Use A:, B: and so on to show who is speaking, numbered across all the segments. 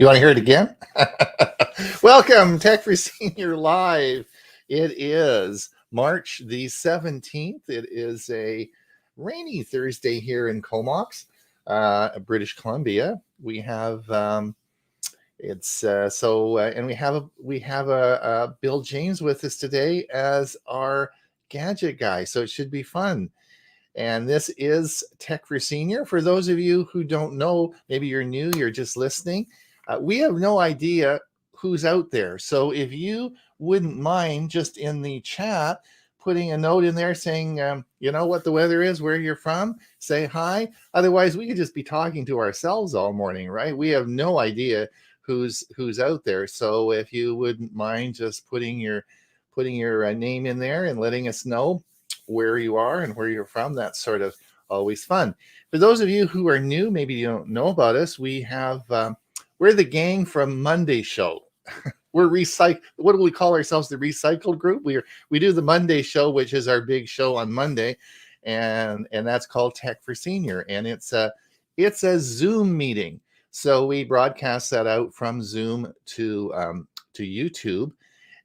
A: You want to hear it again? Welcome, Tech for Senior Live. It is March the 17th. It is a rainy Thursday here in Comox, British Columbia. We have and we have a Bill James with us today as our gadget guy. So it should be fun. And this is Tech for Senior. For those of you who don't know, maybe you're new, you're just listening. We have no idea who's out there. So if you wouldn't mind just in the chat putting a note in there saying, you know what the weather is, where you're from, say hi. Otherwise, we could just be talking to ourselves all morning, right? We have no idea who's out there. So if you wouldn't mind just putting your name in there and letting us know where you are and where you're from, that's sort of always fun. For those of you who are new, maybe you don't know about us, we have we're the gang from Monday Show. We're what do we call ourselves? The recycled group. We do the Monday Show, which is our big show on Monday, and that's called Tech for Senior, and it's a Zoom meeting. So we broadcast that out from Zoom to YouTube,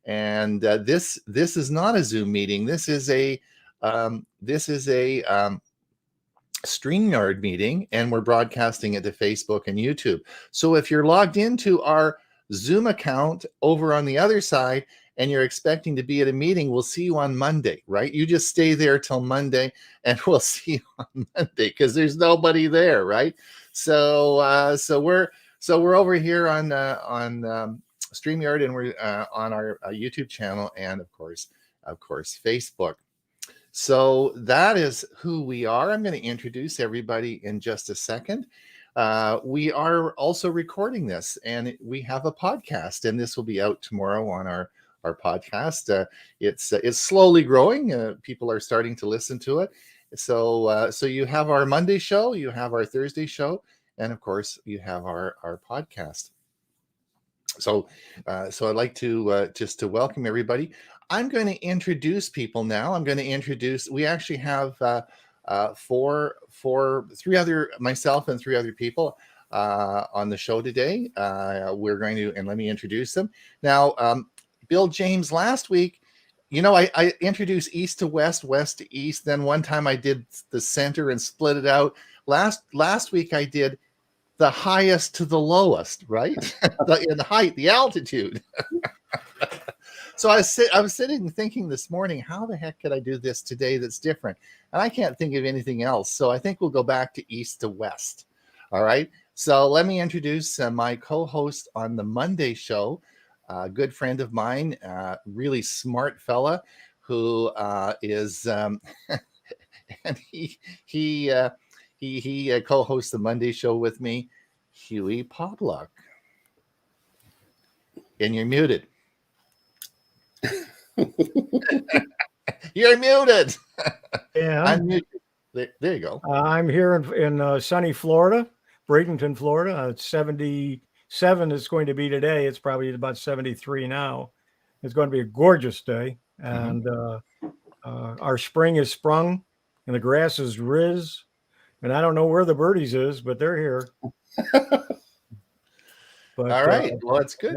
A: and this is not a Zoom meeting. This is a StreamYard meeting, and we're broadcasting it to Facebook and YouTube. So if you're logged into our Zoom account over on the other side and you're expecting to be at a meeting, we'll see you on Monday, right? You just stay there till Monday and we'll see you on Monday because there's nobody there, right? So we're over here on StreamYard, and we're on our YouTube channel, and of course Facebook. So that is who we are. I'm going to introduce everybody in just a second. We are also recording this, and we have a podcast, and this will be out tomorrow on our podcast. It's slowly growing. People are starting to listen to it. So you have our Monday show, you have our Thursday show, and of course you have our podcast. So I'd like to just to welcome everybody. I'm going to introduce people now. We actually have myself and three other people on the show today. We're going to, and let me introduce them. Now, Bill James, last week, I introduced east to west, west to east. Then one time I did the center and split it out. Last week I did the highest to the lowest, right? In height, the altitude. So I was sitting and thinking this morning, how the heck could I do this today that's different? And I can't think of anything else. So I think we'll go back to east to west. All right. So let me introduce my co-host on the Monday show, a good friend of mine, really smart fella who is, and he co-hosts the Monday show with me, Huey Podluck. And you're muted. You're muted.
B: Yeah,
A: I'm muted. There you go.
B: I'm here in sunny Florida, Bradenton, Florida. It's 77 is going to be today. It's probably about 73 now. It's going to be a gorgeous day, and our spring is sprung, and the grass is riz. And I don't know where the birdies is, but they're here.
A: But, all right. Well, that's good.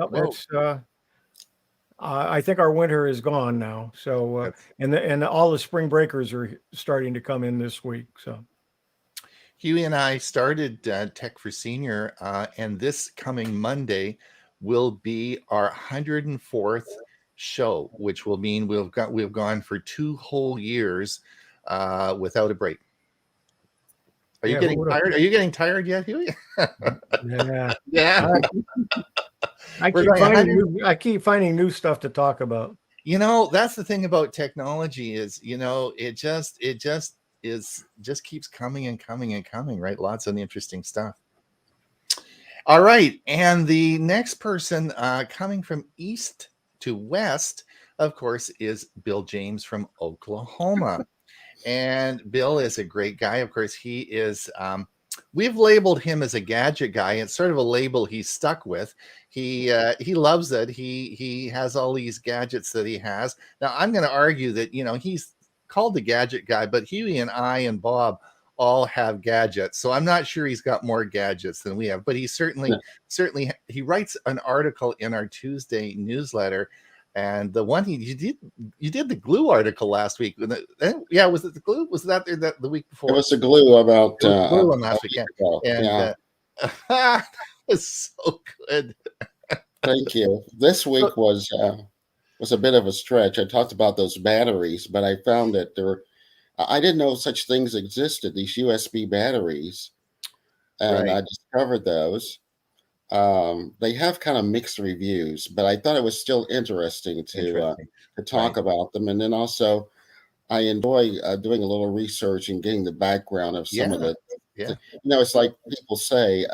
B: I think our winter is gone now. So, and all the spring breakers are starting to come in this week. So,
A: Huey and I started Tech for Senior, and this coming Monday will be our 104th show, which will mean we've gone for 2 whole years without a break. Are you getting tired? Are you getting tired yet, Huey?
B: Yeah.
A: Yeah. We're going 100.
B: I keep finding new stuff to talk about.
A: That's the thing about technology is, it just keeps coming and coming and coming, right? Lots of interesting stuff. All right. And the next person coming from east to west, of course, is Bill James from Oklahoma. And Bill is a great guy. Of course, he is, we've labeled him as a gadget guy. It's sort of a label he's stuck with. He loves it. He has all these gadgets that he has. Now, I'm going to argue that, he's called the gadget guy, but Huey and I and Bob all have gadgets. So I'm not sure he's got more gadgets than we have, but he certainly he writes an article in our Tuesday newsletter. And the one you did the glue article last week. Yeah, was it the glue? Was that there the week before?
C: It was the glue about
A: glue on last week. And
C: yeah.
A: It was so good.
C: Thank you. This week was a bit of a stretch. I talked about those batteries, but I found that I didn't know such things existed, these USB batteries, and
A: Right.
C: I discovered those. They have kind of mixed reviews, but I thought it was still interesting to talk about them. And then also, I enjoy doing a little research and getting the background of some of it.
A: Yeah.
C: It's like people say,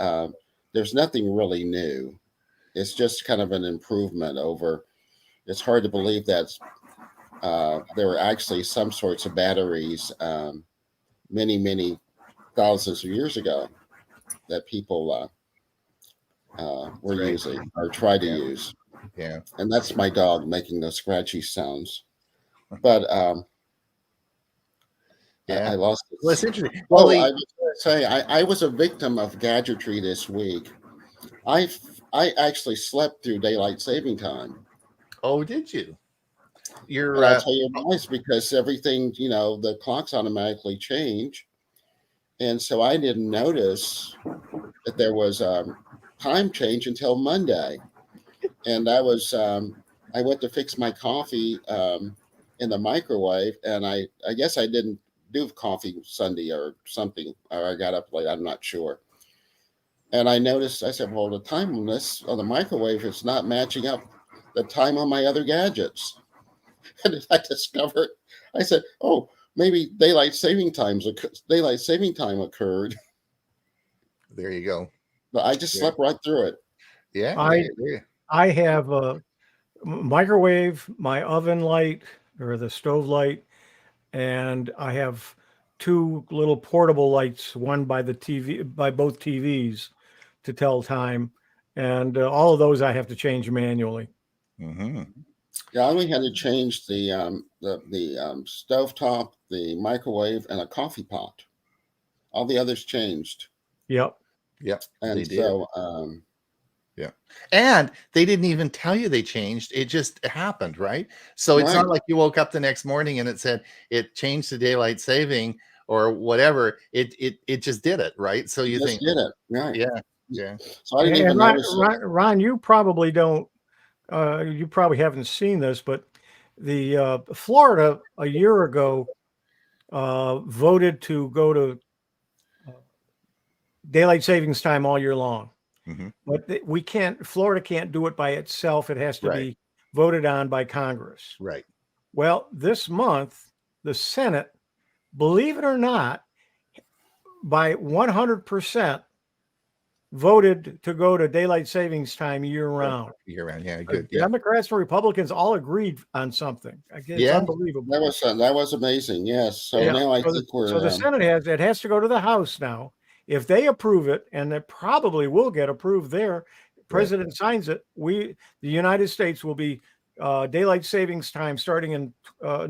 C: there's nothing really new. It's just kind of an improvement over. It's hard to believe that there were actually some sorts of batteries many, many thousands of years ago that people were using or tried to use.
A: Yeah.
C: And that's my dog making those scratchy sounds. But I lost it.
A: Well, it's interesting.
C: Well, I was going to say, I was a victim of gadgetry this week. I actually slept through daylight saving time.
A: Oh, did you?
C: And I'll tell you why. It's because everything, the clocks automatically change. And so I didn't notice that there was time change until Monday. And I went to fix my coffee in the microwave. And I guess I didn't do coffee Sunday or something, or I got up late. I'm not sure. And I noticed, I said, well, the time on the microwave is not matching up the time on my other gadgets. And I discovered, I said, oh, maybe daylight saving time occurred.
A: There you go.
C: But I just slept right through it.
A: Yeah.
B: I have a microwave, my oven light or the stove light, and I have two little portable lights, one by both TVs to tell time. And all of those I have to change manually.
A: Mm-hmm.
C: Yeah, I only had to change the stovetop, the microwave, and a coffee pot. All the others changed.
B: Yep.
C: And
A: they did.
C: So,
A: yeah. And they didn't even tell you they changed. It just happened, right? So it's not like you woke up the next morning and it said it changed to daylight saving or whatever. It just did it, right? So you think
C: did it, right?
A: Yeah.
C: So I didn't even notice.
B: Ron, you probably don't. You probably haven't seen this, but the Florida a year ago voted to go to daylight savings time all year long.
A: Mm-hmm.
B: But Florida can't do it by itself. It has to be voted on by Congress.
A: Right.
B: Well, this month, the Senate, believe it or not, by 100% voted to go to daylight savings time year round.
A: Yeah, good.
B: Democrats and Republicans all agreed on something. It's unbelievable.
C: That was amazing. Yes. So now I think we're.
B: So the Senate has to go to the House now. If they approve it, and it probably will get approved there, President signs it. The United States will be daylight savings time starting in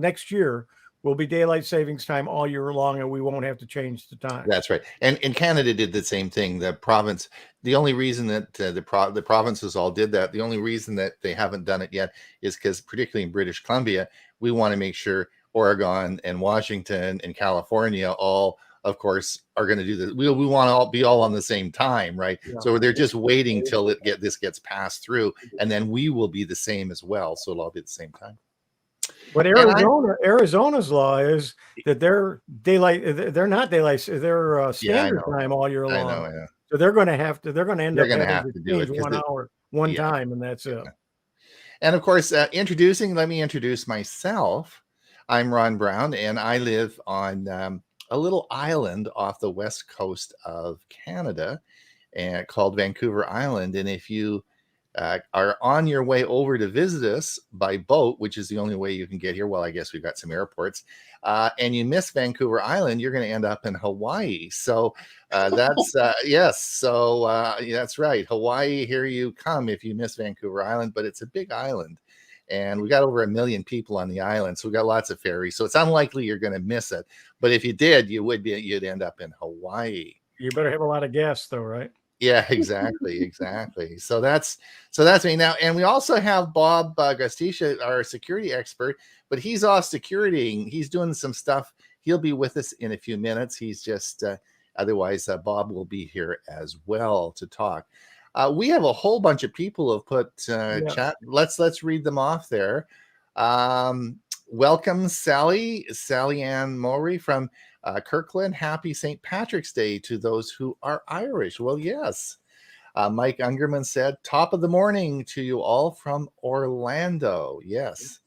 B: next year. Will be daylight savings time all year long, and we won't have to change the time.
A: That's right. And Canada did the same thing. The province, the only reason that the provinces all did that, the only reason that they haven't done it yet is because, particularly in British Columbia, we want to make sure Oregon and Washington and California all, of course, are going to do this. We want to be all on the same time, right? Yeah. So they're just waiting till this gets passed through, and then we will be the same as well. So it'll all be at the same time.
B: But Arizona's law is that they're not daylight, they're standard time all year long.
A: I know.
B: So they're going to end up having to change one
A: Yeah.
B: time, and that's it.
A: And of course, let me introduce myself. I'm Ron Brown, and I live on a little island off the west coast of Canada and called Vancouver Island. And if you are on your way over to visit us by boat, which is the only way you can get here, well, I guess we've got some airports, and you miss Vancouver Island, you're going to end up in Hawaii. So that's yes. So that's right. Hawaii, here you come if you miss Vancouver Island, but it's a big island. And we got over 1 million people on the island, so we got lots of ferries. So it's unlikely you're going to miss it. But if you did, you'd end up in Hawaii.
B: You better have a lot of gas, though, right?
A: Yeah, exactly. So that's me now. And we also have Bob Gustisha, our security expert, but he's off securitying. He's doing some stuff. He'll be with us in a few minutes. He's just otherwise Bob will be here as well to talk. We have a whole bunch of people who have put chat. Let's read them off there. Welcome, Sally Ann Mowry from Kirkland. Happy St. Patrick's Day to those who are Irish. Well, yes. Mike Ungerman said, top of the morning to you all from Orlando. Yes.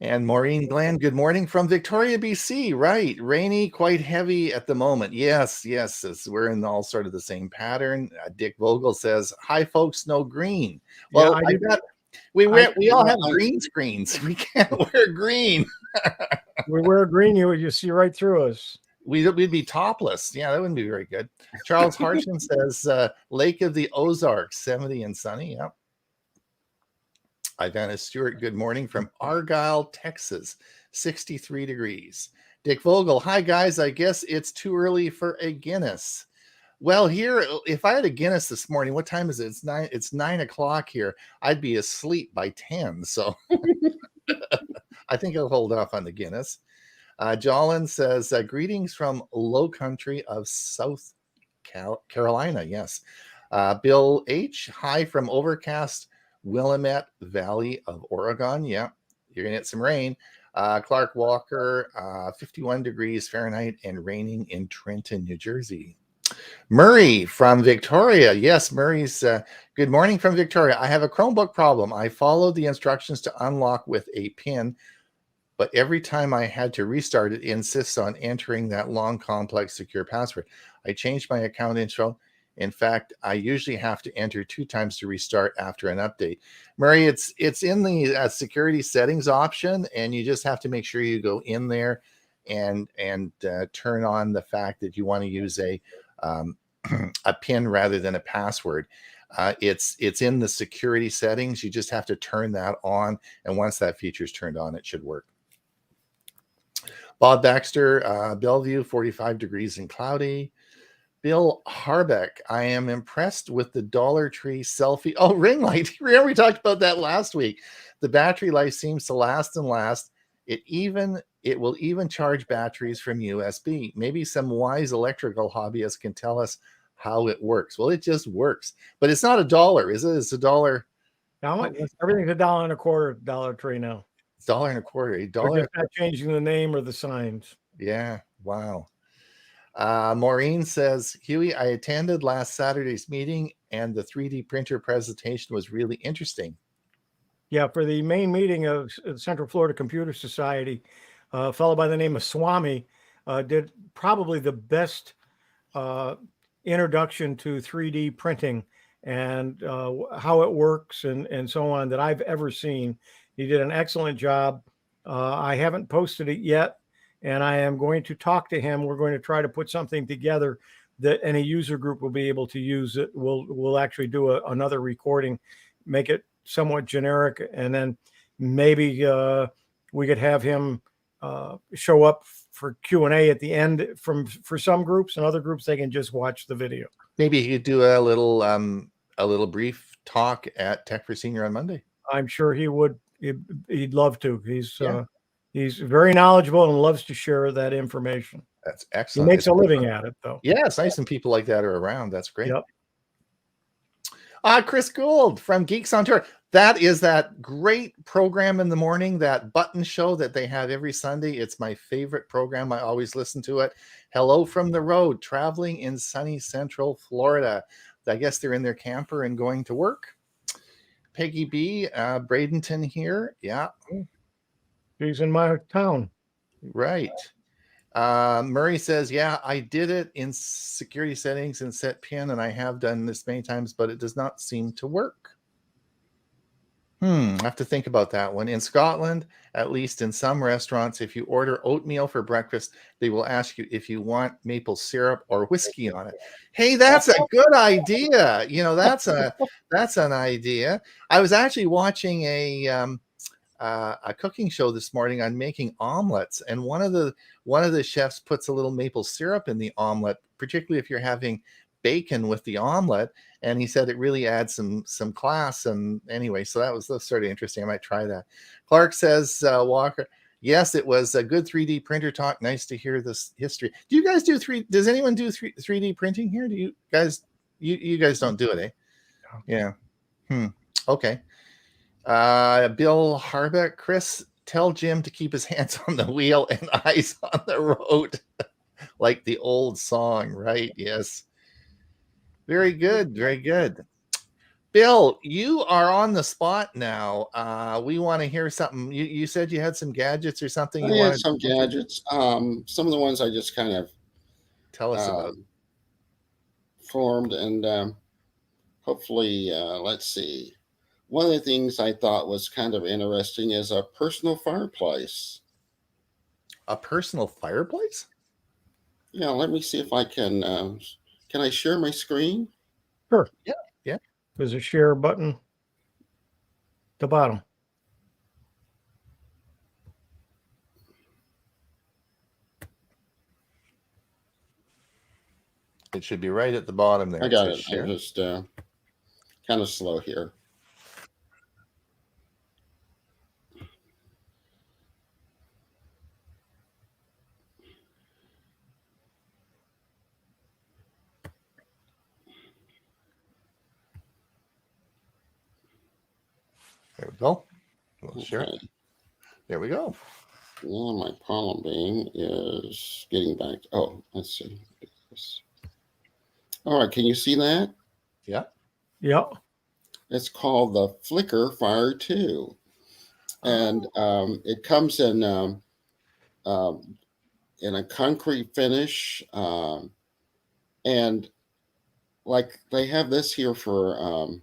A: And Maureen Glenn, good morning from Victoria, BC. Right. Rainy, quite heavy at the moment. Yes. We're in all sort of the same pattern. Dick Vogel says, hi, folks, no green. Well, we all have green screens. We can't wear green.
B: We wear green, you see right through us.
A: We'd be topless. Yeah, that wouldn't be very good. Charles Harshen says, Lake of the Ozarks, 70 and sunny. Yep. Ivana Stewart, good morning from Argyle, Texas, 63 degrees. Dick Vogel, hi guys, I guess it's too early for a Guinness. Well, here, if I had a Guinness this morning, what time is it? It's 9 o'clock here. I'd be asleep by 10. So I think I'll hold off on the Guinness. Jolin says, greetings from low country of South Carolina. Yes. Bill H, hi from overcast Willamette Valley of Oregon. Yeah, you're going to get some rain. Clark Walker, 51 degrees Fahrenheit and raining in Trenton, New Jersey. Murray from Victoria. Yes, Murray's good morning from Victoria. I have a Chromebook problem. I followed the instructions to unlock with a PIN, but every time I had to restart it, insists on entering that long, complex, secure password. I changed my account info. In fact, I usually have to enter 2 times to restart after an update. Murray, it's in the security settings option, and you just have to make sure you go in there and turn on the fact that you want to use a PIN rather than a password. It's in the security settings. You just have to turn that on, and once that feature is turned on, it should work. Bob Baxter, Bellevue, 45 degrees and cloudy. Bill Harbeck, I am impressed with the Dollar Tree selfie. Oh, ring light. Remember we talked about that last week. The battery life seems to last and last. It will even charge batteries from USB. Maybe some wise electrical hobbyist can tell us how it works. Well, it just works. But it's not $1, is it? It's $1.
B: Everything's $1.25 Dollar Tree now.
A: It's $1.25.
B: We're just not changing the name or the signs.
A: Yeah. Wow. Maureen says, Huey, I attended last Saturday's meeting and the 3D printer presentation was really interesting.
B: Yeah, for the main meeting of Central Florida Computer Society, a fellow by the name of Swami did probably the best introduction to 3D printing and how it works and so on that I've ever seen. He did an excellent job. I haven't posted it yet, and I am going to talk to him. We're going to try to put something together that any user group will be able to use it. We'll actually do another recording, make it somewhat generic, and then maybe we could have him show up for Q&A at the end for some groups, and other groups they can just watch the video.
A: Maybe he could do a little brief talk at Tech for Senior on Monday.
B: I'm sure he would. He'd love to. He's very knowledgeable and loves to share that information.
A: That's excellent.
B: He makes a living at it, though.
A: Yeah, it's nice when people like that are around. That's great.
B: Yep.
A: Chris Gould from Geeks on Tour. That is that great program in the morning, that button show that they have every Sunday. It's my favorite program. I always listen to it. Hello from the road, traveling in sunny Central Florida. I guess they're in their camper and going to work. Peggy B, Bradenton here. Yeah,
B: He's in my town.
A: right. Murray says, yeah, I did it in security settings and set pin, and I have done this many times, but it does not seem to work. I have to think about that one. In Scotland, at least in some restaurants, if you order oatmeal for breakfast, they will ask you if you want maple syrup or whiskey on it. Hey, that's a good idea. That's an idea. I was actually watching a cooking show this morning on making omelets, and one of the chefs puts a little maple syrup in the omelet, particularly if you're having bacon with the omelet, and he said it really adds some class. And anyway, so that's sort of interesting. I might try that. Clark says, Walker, yes, it was a good 3D printer talk. Nice to hear this history. Do you guys does anyone do 3D printing here? Do you guys, you guys don't do it, eh? Yeah. Okay. Bill Harbeck, Chris, tell Jim to keep his hands on the wheel and eyes on the road. Like the old song, right? Yes. Very good. Very good. Bill, you are on the spot now. We want to hear something. You said you had some gadgets or something
C: I
A: you
C: had
A: wanted
C: some
A: to
C: gadgets. Some of the ones I just kind of
A: tell us about.
C: formed, and hopefully, let's see. One of the things I thought was kind of interesting is a personal fireplace.
A: A personal fireplace?
C: Yeah, let me see if I can. Can I share my screen?
B: Sure.
A: Yeah. Yeah.
B: There's a share button at the bottom.
A: It should be right at the bottom there.
C: I got it.
A: Share.
C: I'm just kind of slow here.
A: There we go. We'll share it.
C: Okay.
A: There we go.
C: Yeah, my problem being is getting back. Oh, let's see. All right, can you see that?
A: Yeah.
B: Yeah.
C: It's called the Flicker Fire 2. And it comes in a concrete finish. And like they have this here for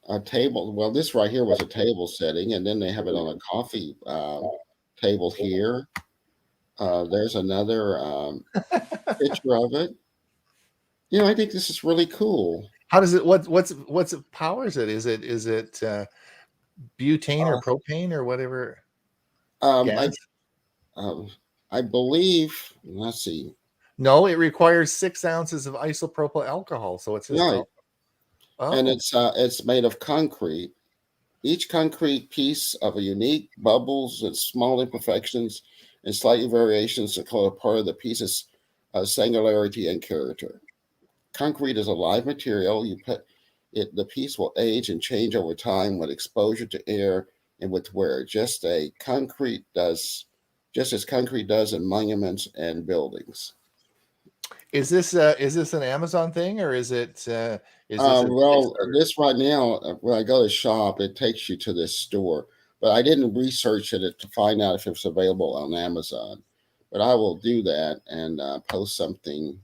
C: a table. Well, this right here was a table setting, and then they have it on a coffee table here. There's another picture of it. I think this is really cool.
A: How does it? What's it powers it? Is it butane or propane or whatever? Gas?
C: I believe. Let's see.
A: No, it requires 6 ounces of isopropyl alcohol, so it's
C: Right.
A: Oh.
C: And it's made of concrete. Each concrete piece of a unique bubbles and small imperfections and slight variations that color part of the piece's singularity and character. Concrete is a live material. You put it, the piece will age and change over time with exposure to air and with wear, just as concrete does in monuments and buildings.
A: Is this an Amazon thing, or is it?
C: Well, this right now, when I go to shop, it takes you to this store, but I didn't research it to find out if it's available on Amazon. But I will do that and post something.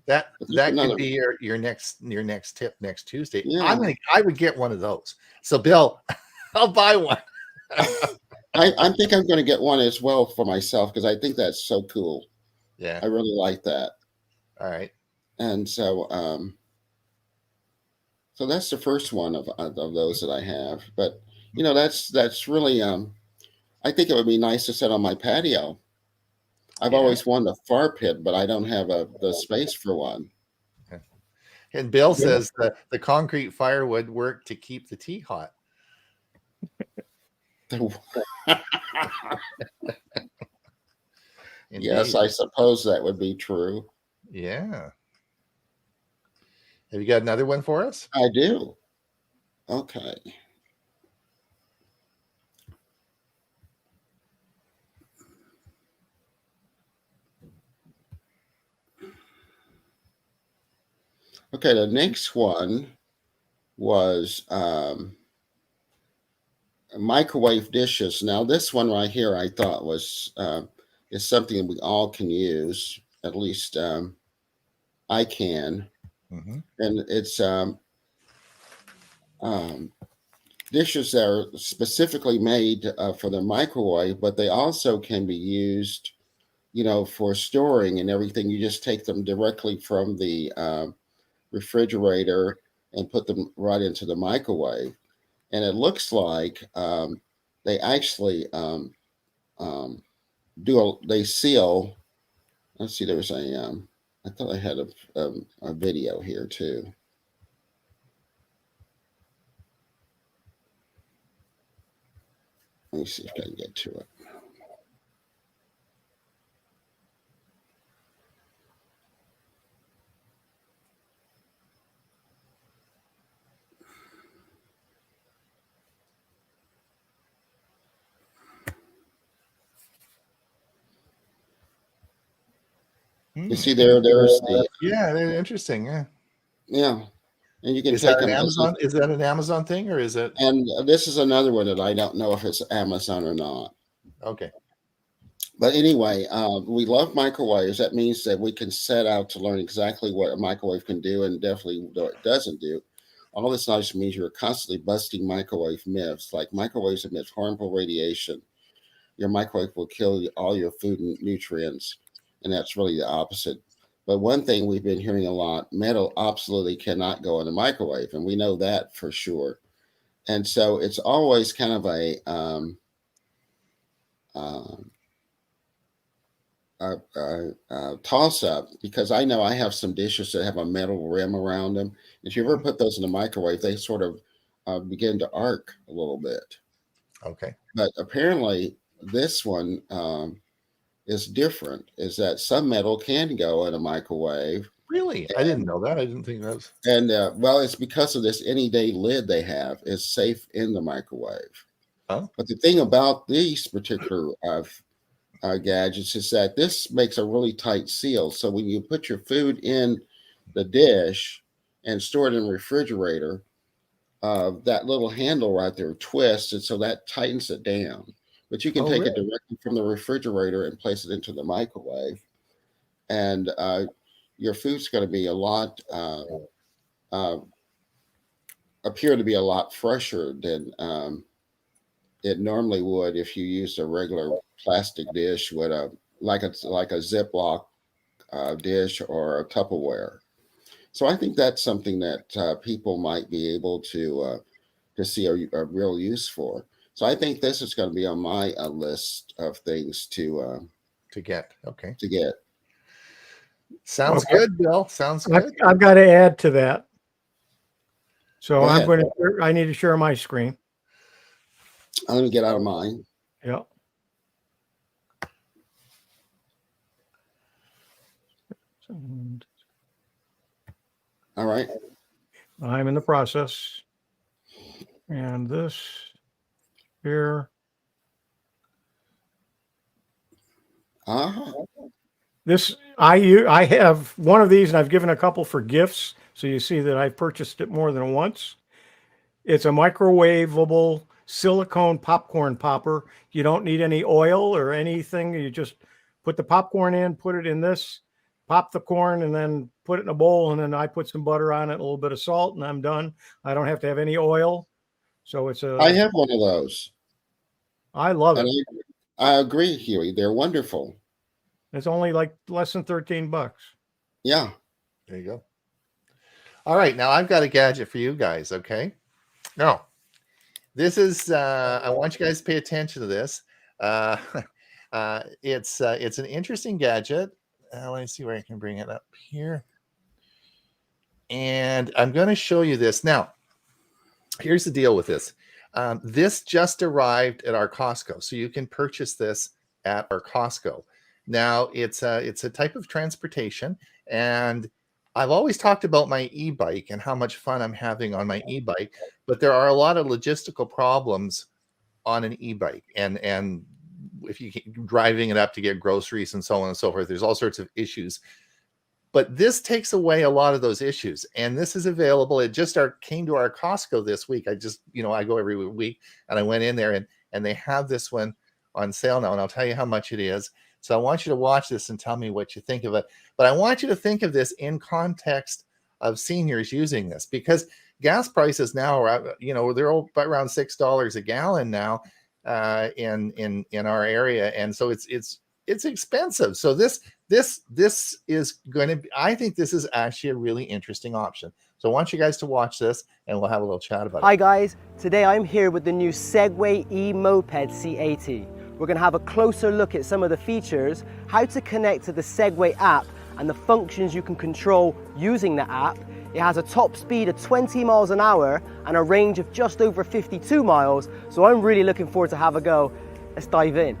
A: That could be your next tip next Tuesday.
C: Yeah.
A: I would get one of those. So Bill, I'll buy one.
C: I think I'm going to get one as well for myself because I think that's so cool.
A: Yeah,
C: I really like that.
A: All right.
C: And so so that's the first one of those that I have. But that's really I think it would be nice to sit on my patio. I've always wanted a fire pit, but I don't have the space for one.
A: And Bill says the concrete fire would work to keep the tea hot.
C: Yes, I suppose that would be true.
A: Yeah. Have you got another one for us?
C: I do. Okay. Okay, the next one was microwave dishes. Now, this one right here, I thought was is something we all can use. At least I can,
A: Mm-hmm.
C: and it's um, dishes that are specifically made for the microwave, but they also can be used, for storing and everything. You just take them directly from the refrigerator and put them right into the microwave. And it looks like they actually they seal. Let's see, there's I thought I had a video here too. Let me see if I can get to it. You see there's the,
A: Yeah, they're interesting. Yeah.
C: yeah, and you can
A: Is
C: take
A: that an
C: them.
A: Amazon? Is that an Amazon thing, or is it?
C: And this is another one that I don't know if it's Amazon or not.
A: Okay.
C: But anyway, we love microwaves. That means that we can set out to learn exactly what a microwave can do and definitely what it doesn't do. All this knowledge means you're constantly busting microwave myths, like microwaves emit harmful radiation. Your microwave will kill all your food and nutrients, and that's really the opposite. But one thing we've been hearing a lot, metal absolutely cannot go in a microwave, and we know that for sure. And so it's always kind of um, a toss up, because I know I have some dishes that have a metal rim around them. If you ever put those in the microwave, they sort of begin to arc a little bit.
A: Okay.
C: But apparently, this one is different. Is that some metal can go in a microwave?
A: Really? I didn't know that. I didn't think that was.
C: And well, it's because of this any day lid they have is safe in the microwave.
A: Oh.
C: But the thing about these particular gadgets is that this makes a really tight seal. So when you put your food in the dish and store it in the refrigerator, that little handle right there twists, and so that tightens it down. But you can
A: Oh,
C: take it
A: really?
C: directly from the refrigerator and place it into the microwave, and your food's going to be a lot uh, appear to be a lot fresher than it normally would if you used a regular plastic dish with a Ziploc dish or a Tupperware. So I think that's something that people might be able to see a real use for. So I think this is going to be on my list of things
A: get. Okay.
C: to get.
A: Sounds
B: Okay.
A: good, Bill. Sounds good.
B: I've got to add to that. So
C: Go
B: I'm
C: ahead.
B: going to. I need to share my screen.
C: Let me get out of mine.
B: Yeah.
C: All right.
B: I'm in the process. And this here. This I have one of these, and I've given a couple for gifts. So you see that I've purchased it more than once. It's a microwavable silicone popcorn popper. You don't need any oil or anything. You just put the popcorn in, put it in this, pop the corn, and then put it in a bowl. And then I put some butter on it, a little bit of salt, and I'm done. I don't have to have any oil. So it's
C: I have one of those.
B: I love it.
C: I agree, Huey. They're wonderful.
B: It's only like less than $13.
C: Yeah.
A: There you go. All right. Now I've got a gadget for you guys. Okay. Now, this is, I want you guys to pay attention to this. It's an interesting gadget. Let me see where I can bring it up here. And I'm going to show you this. Now, here's the deal with this. This just arrived at our Costco. So you can purchase this at our Costco. Now, it's a type of transportation. And I've always talked about my e-bike and how much fun I'm having on my e-bike. But there are a lot of logistical problems on an e-bike. And if you keep driving it up to get groceries and so on and so forth, there's all sorts of issues. But this takes away a lot of those issues. And this is available. It just came to our Costco this week. I go every week, and I went in there and they have this one on sale now. And I'll tell you how much it is. So I want you to watch this and tell me what you think of it. But I want you to think of this in context of seniors using this, because gas prices now are, they're around $6 a gallon now in our area. And so it's expensive. So this is going to be, I think this is actually a really interesting option. So I want you guys to watch this and we'll have a little chat about it.
D: Hi guys, today I'm here with the new Segway e-moped C80. We're going to have a closer look at some of the features, how to connect to the Segway app and the functions you can control using the app. It has a top speed of 20 miles an hour and a range of just over 52 miles, so I'm really looking forward to have a go. Let's dive in.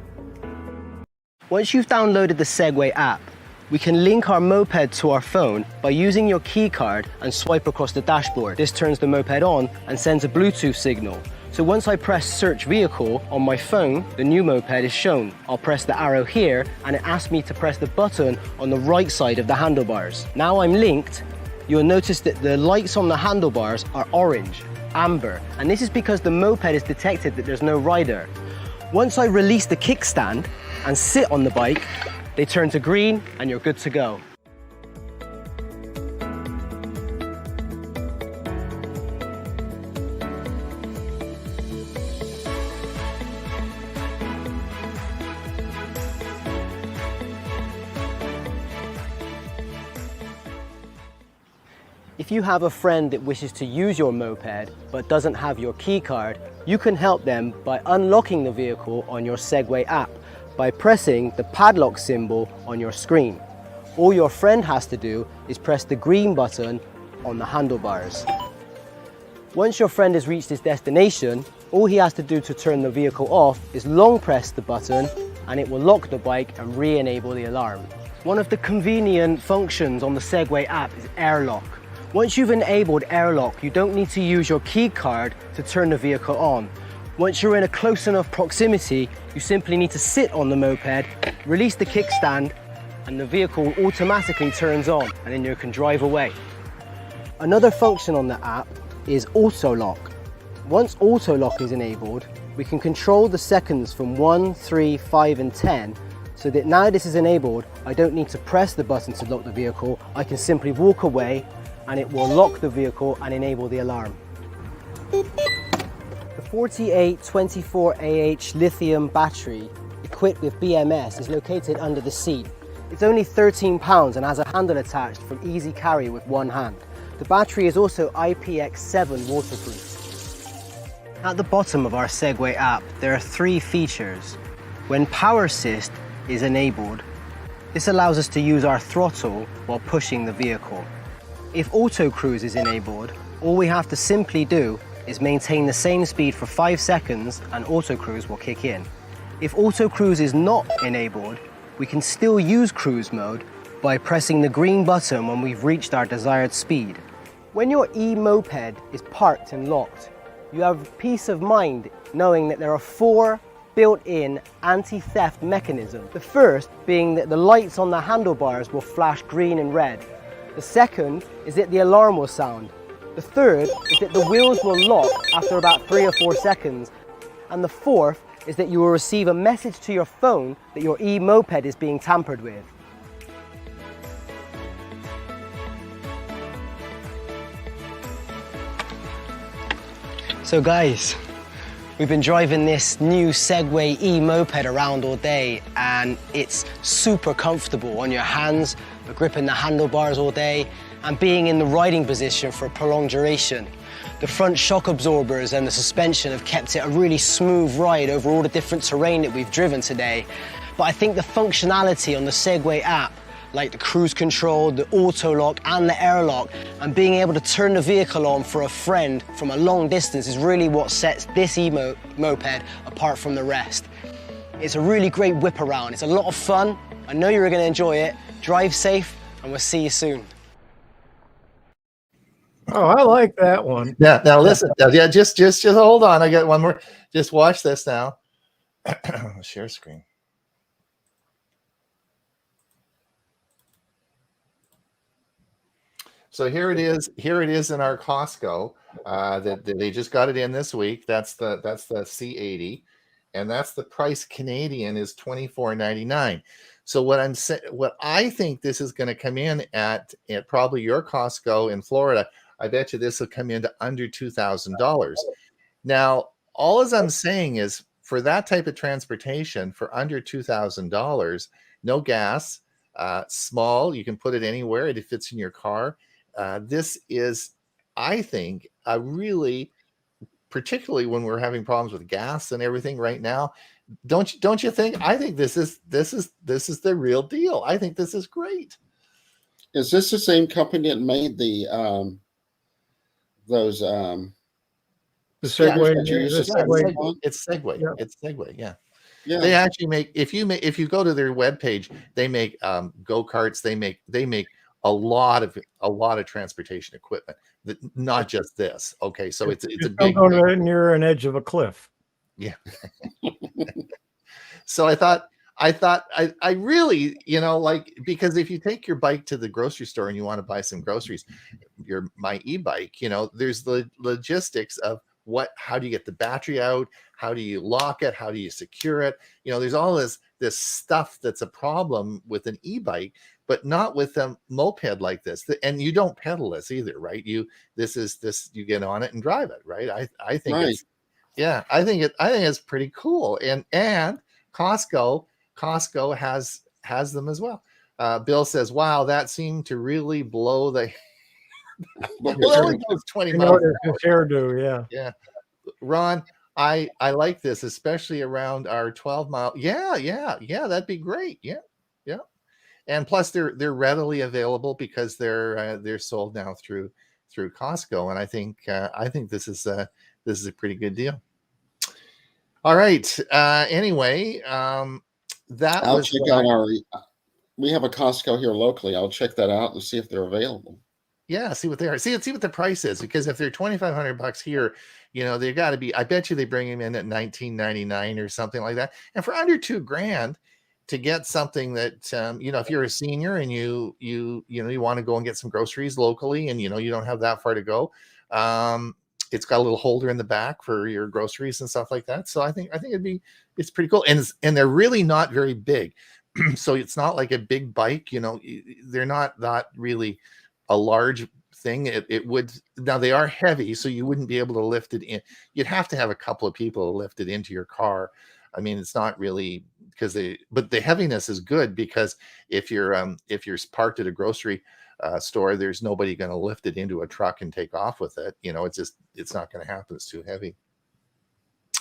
D: Once you've downloaded the Segway app, we can link our moped to our phone by using your key card and swipe across the dashboard. This turns the moped on and sends a Bluetooth signal. So once I press search vehicle on my phone, the new moped is shown. I'll press the arrow here and it asks me to press the button on the right side of the handlebars. Now I'm linked. You'll notice that the lights on the handlebars are orange, amber, and this is because the moped has detected that there's no rider. Once I release the kickstand and sit on the bike, they turn to green and you're good to go. If you have a friend that wishes to use your moped but doesn't have your key card, you can help them by unlocking the vehicle on your Segway app by pressing the padlock symbol on your screen. All your friend has to do is press the green button on the handlebars. Once your friend has reached his destination, all he has to do to turn the vehicle off is long press the button and it will lock the bike and re-enable the alarm. One of the convenient functions on the Segway app is AirLock. Once you've enabled AirLock, you don't need to use your key card to turn the vehicle on. Once you're in a close enough proximity, you simply need to sit on the moped, release the kickstand, and the vehicle automatically turns on, and then you can drive away. Another function on the app is Auto Lock. Once Auto Lock is enabled, we can control the seconds from 1, 3, 5, and 10, so that now this is enabled, I don't need to press the button to lock the vehicle, I can simply walk away, and it will lock the vehicle and enable the alarm. The 4824AH lithium battery equipped with BMS is located under the seat. It's only £13 and has a handle attached for easy carry with one hand. The battery is also IPX7 waterproof. At the bottom of our Segway app, there are 3 features. When Power Assist is enabled, this allows us to use our throttle while pushing the vehicle. If Auto Cruise is enabled, all we have to simply do is maintain the same speed for 5 seconds and Auto Cruise will kick in. If Auto Cruise is not enabled, we can still use cruise mode by pressing the green button when we've reached our desired speed. When your e-moped is parked and locked, you have peace of mind knowing that there are 4 built-in anti-theft mechanisms. The first being that the lights on the handlebars will flash green and red. The second is that the alarm will sound. The third is that the wheels will lock after about 3 or 4 seconds. And the fourth is that you will receive a message to your phone that your e-moped is being tampered with. So guys, we've been driving this new Segway e-moped around all day and it's super comfortable on your hands, gripping the handlebars all day and being in the riding position for a prolonged duration. The front shock absorbers and the suspension have kept it a really smooth ride over all the different terrain that we've driven today. But I think the functionality on the Segway app, like the cruise control, the auto lock and the AirLock, and being able to turn the vehicle on for a friend from a long distance is really what sets this e-moped apart from the rest. It's a really great whip around. It's a lot of fun. I know you're going to enjoy it. Drive safe and we'll see you soon.
B: Oh, I like that one.
A: Yeah. Now listen. Yeah. Just hold on. I got one more. Just watch this now. Share screen. So here it is. Here it is in our Costco. That they just got it in this week. That's the C80, and that's the price Canadian is $24.99. So what I'm saying, what I think this is going to come in at probably your Costco in Florida. I bet you this will come into under $2,000. Now, all as I'm saying is for that type of transportation for under $2,000, no gas, small, you can put it anywhere. It fits in your car. This is, I think, a really, particularly when we're having problems with gas and everything right now. Don't you think? I think this is the real deal. I think this is great.
C: Is this the same company that made the those
B: The
C: scooters
B: Segway,
C: that you used to
A: Yeah,
C: sit
B: Segway.
C: on?
A: it's Segway.
B: Yeah.
A: It's Segway. Yeah.
C: Yeah.
A: They actually make if you go to their webpage, they make go-karts, they make a lot of transportation equipment, not just this. Okay, so it's a
B: Just
A: big
B: don't go near an edge of a cliff.
A: yeah. So I thought I really, like, because if you take your bike to the grocery store and you want to buy some groceries, my e-bike, there's the logistics of how do you get the battery out? How do you lock it? How do you secure it? There's all this stuff that's a problem with an e-bike, but not with a moped like this. And you don't pedal this either, right? You get on it and drive it, right? I think
C: Right.
A: I think it's pretty cool. And Costco has them as well. Bill says, "Wow, that seemed to really blow the." Well, it only goes 20
B: You
A: miles.
B: know, this hairdo, yeah.
A: Yeah, Ron, I like this, especially around our 12-mile. Yeah, that'd be great. Yeah. And plus, they're readily available because they're sold now through Costco, and I think this is a pretty good deal. All right. Anyway, that
C: I'll
A: was
C: check
A: what
C: out we have a Costco here locally. I'll check that out and see if they're available.
A: Yeah, see what they are. See what the price is, because if they're $2,500 here, they got to be. I bet you they bring them in at $19.99 or something like that. And for under $2,000 to get something that, if you're a senior and you want to go and get some groceries locally, and you don't have that far to go, it's got a little holder in the back for your groceries and stuff like that. So I think it's pretty cool, and they're really not very big, so it's not like a big bike. They're not that really a large thing. It would, now they are heavy, so you wouldn't be able to lift it in. You'd have to have a couple of people to lift it into your car. I mean, it's not really but the heaviness is good, because if you're parked at a grocery store, there's nobody going to lift it into a truck and take off with it. It's not going to happen. It's too heavy.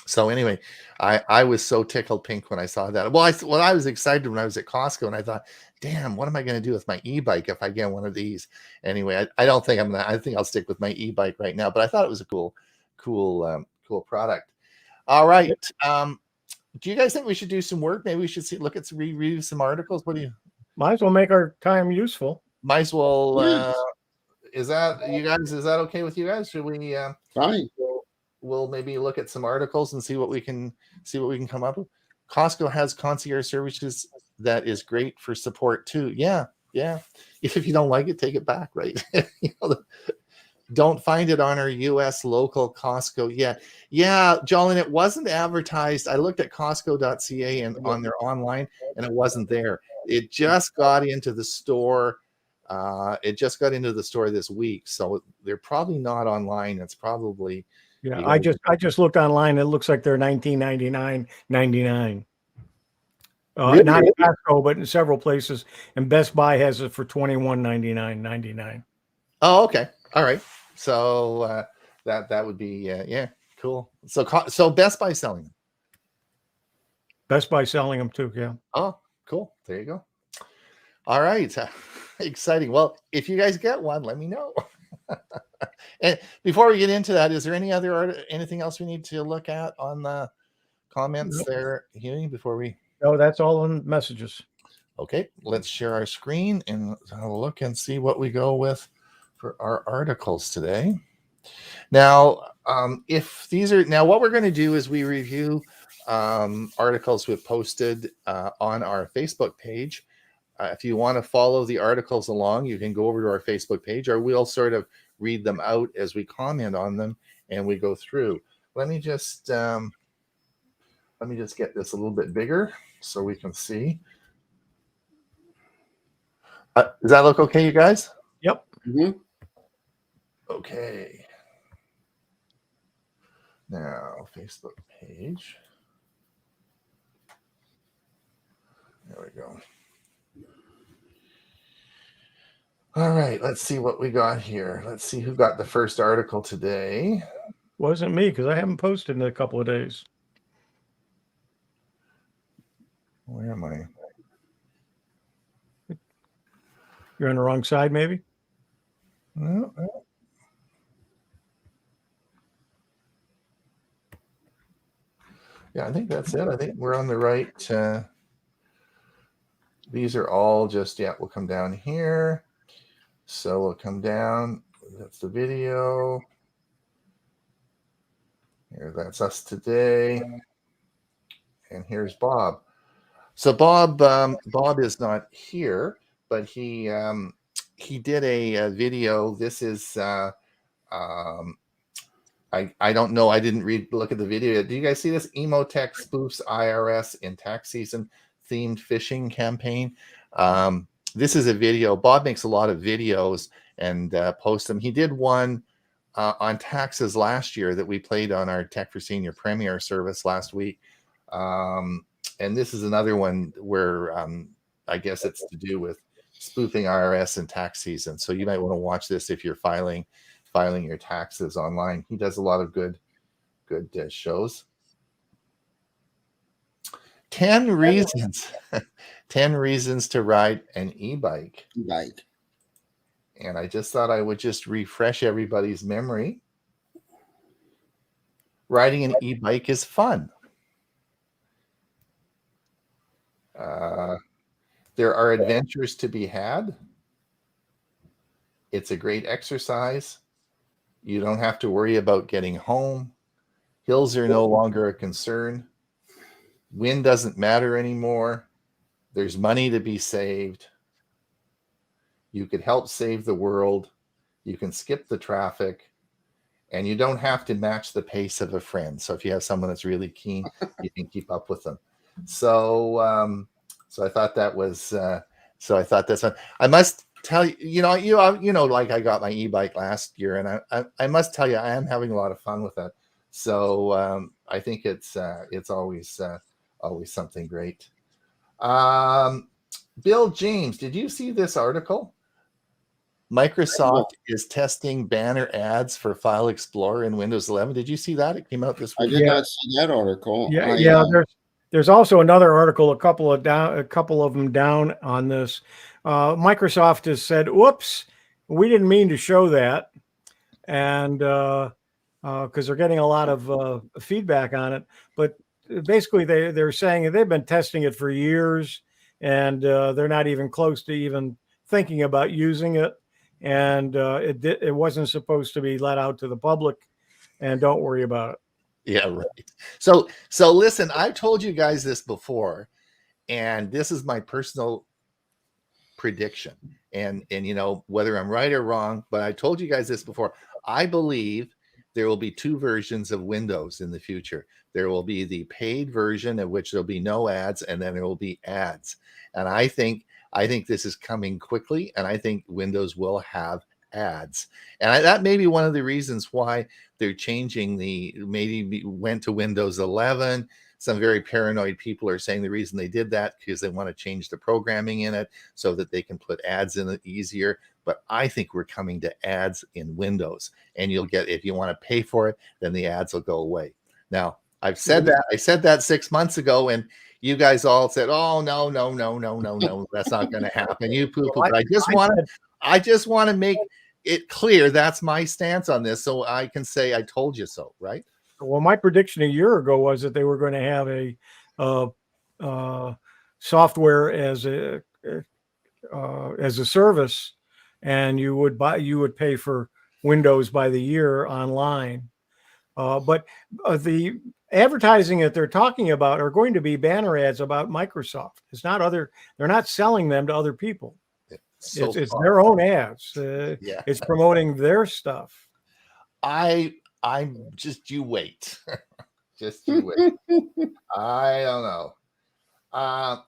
A: So anyway, I was so tickled pink when I saw that. Well, I was excited when I was at Costco, and I thought, damn, what am I going to do with my e-bike if I get one of these? Anyway, I don't think I think I'll stick with my e-bike right now, but I thought it was a cool product. All right. Do you guys think we should do some work? Maybe we should look at review some articles. What do you?
B: Might as well make our time useful.
A: Might as well.
C: Yes.
A: Is that okay with you guys? Should we?
C: Fine.
A: We'll maybe look at some articles and see what we can come up with. Costco has concierge services that is great for support too. Yeah. If you don't like it, take it back, right? Don't find it on our U.S. local Costco yet. Yeah, Jolene, it wasn't advertised. I looked at Costco.ca and on their online, and it wasn't there. It just got into the store. This week, so they're probably not online. It's probably.
B: Yeah, I just looked online. It looks like they're $19.99.99.
A: Really?
B: Not in Costco, but in several places. And Best Buy has it for $21.99.99.
A: Oh, okay. All right. So that would be cool. So Best Buy selling them.
B: Best Buy selling them too. Yeah.
A: Oh, cool. There you go. All right. Exciting. Well, if you guys get one, let me know. And before we get into that, is there anything else we need to look at on the comments there, Huey, before we?
B: No, that's all in messages.
A: Okay, let's share our screen and look and see what we go with for our articles today. Now, what we're going to do is we review articles we've posted on our Facebook page if you want to follow the articles along, you can go over to our Facebook page, or we'll sort of read them out as we comment on them and we go through. Let me just get this a little bit bigger so we can see. Does that look okay, you guys?
B: Yep.
C: Mhm.
A: Okay. Now, Facebook page. There we go. All right, let's see what we got here. Let's see who got the first article today.
B: Wasn't me, because I haven't posted in a couple of days.
A: Where am I?
B: You're on the wrong side, maybe?
A: No. Yeah, I think that's it. I think we're on the right. These are all just, yeah, we'll come down here. So we'll come down. That's the video. Here, that's us today. And here's Bob. So Bob is not here, but he did a video. This is I don't know. I didn't look at the video. Do you guys see this? Emotech spoofs IRS in tax season themed phishing campaign. This is a video. Bob makes a lot of videos and posts them. He did one on taxes last year that we played on our Tech for Senior Premier service last week. And this is another one where I guess it's to do with spoofing IRS in tax season. So you might want to watch this if you're filing your taxes online. He does a lot of good shows. 10 reasons 10 reasons to ride an e-bike.
C: Right.
A: And I just thought I would just refresh everybody's memory. Riding an e-bike is fun. There are adventures to be had. It's a great exercise. You don't have to worry about getting home. Hills are no longer a concern. Wind doesn't matter anymore. There's money to be saved. You could help save the world. You can skip the traffic. And you don't have to match the pace of a friend. So if you have someone that's really keen, you can keep up with them. So I thought that was that's fun. I must tell you, like I got my e-bike last year, and I must tell you, I am having a lot of fun with that. So I think it's always something great. Bill James, did you see this article? Microsoft is testing banner ads for File Explorer in Windows 11. Did you see that? It came out this week.
C: I did not see that article.
B: Yeah. There's also another article, a couple of them down on this. Microsoft has said, "Whoops, we didn't mean to show that," and because they're getting a lot of feedback on it. But basically, they're saying that they've been testing it for years, and they're not even close to even thinking about using it. And it wasn't supposed to be let out to the public. And don't worry about it.
A: Yeah, right. So listen, I've told you guys this before, and this is my personal prediction. And whether I'm right or wrong, but I told you guys this before. I believe there will be two versions of Windows in the future. There will be the paid version, of which there'll be no ads, and then there will be ads. And I think this is coming quickly, and I think Windows will have ads. And that may be one of the reasons why they're changing maybe went to Windows 11. Some very paranoid people are saying the reason they did that because they want to change the programming in it so that they can put ads in it easier. But I think we're coming to ads in Windows, and you'll get, if you want to pay for it, then the ads will go away. Now, I've said that. I said that 6 months ago, and you guys all said, "Oh, no, that's not going to happen." You poo-poo. But I just want to make it clear that's my stance on this, so I can say I told you so, right?
B: Well, my prediction a year ago was that they were going to have a software as a service, and you would pay for Windows by the year online. But the advertising that they're talking about are going to be banner ads about Microsoft. It's not other. They're not selling them to other people.
A: So
B: It's
A: far.
B: their own ads.
A: Yeah.
B: It's promoting their stuff.
A: I'm just you wait. Just you wait. I don't know.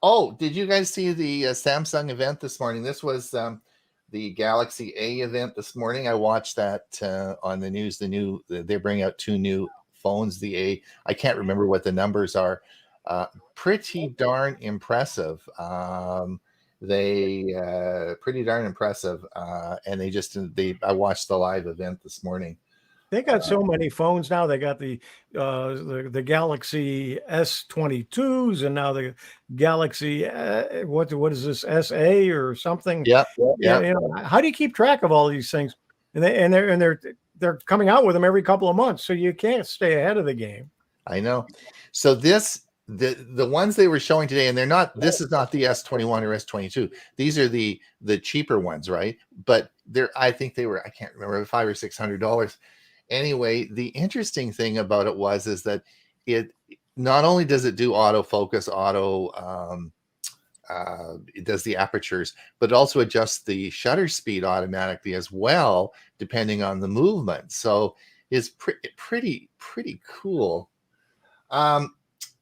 A: Oh, did you guys see the Samsung event this morning? This was the Galaxy A event this morning. I watched that on the news. They bring out 2 new phones. The A, I can't remember what the numbers are. Pretty darn impressive. Pretty darn impressive. And I watched the live event this morning.
B: They got so many phones now. They got the Galaxy S22s, and now the Galaxy what is this, SA or something?
A: Yeah.
B: How do you keep track of all these things? And they're coming out with them every couple of months, so you can't stay ahead of the game.
A: I know. So the ones they were showing today, and this is not the S21 or S22. These are the cheaper ones, right? But I think they were, I can't remember, $500 or $600. Anyway, the interesting thing about it is that it not only does it do autofocus, it does the apertures, but it also adjusts the shutter speed automatically as well, depending on the movement. So it's pretty cool.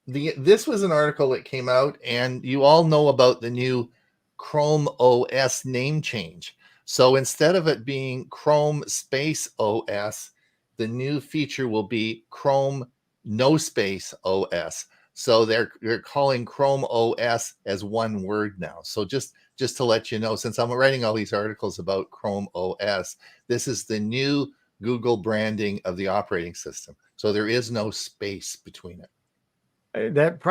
A: This was an article that came out, and you all know about the new Chrome OS name change. So instead of it being Chrome Space OS, the new feature will be Chrome No Space OS. So they're calling Chrome OS as one word now. So just to let you know, since I'm writing all these articles about Chrome OS, this is the new Google branding of the operating system. So there is no space between it.
B: That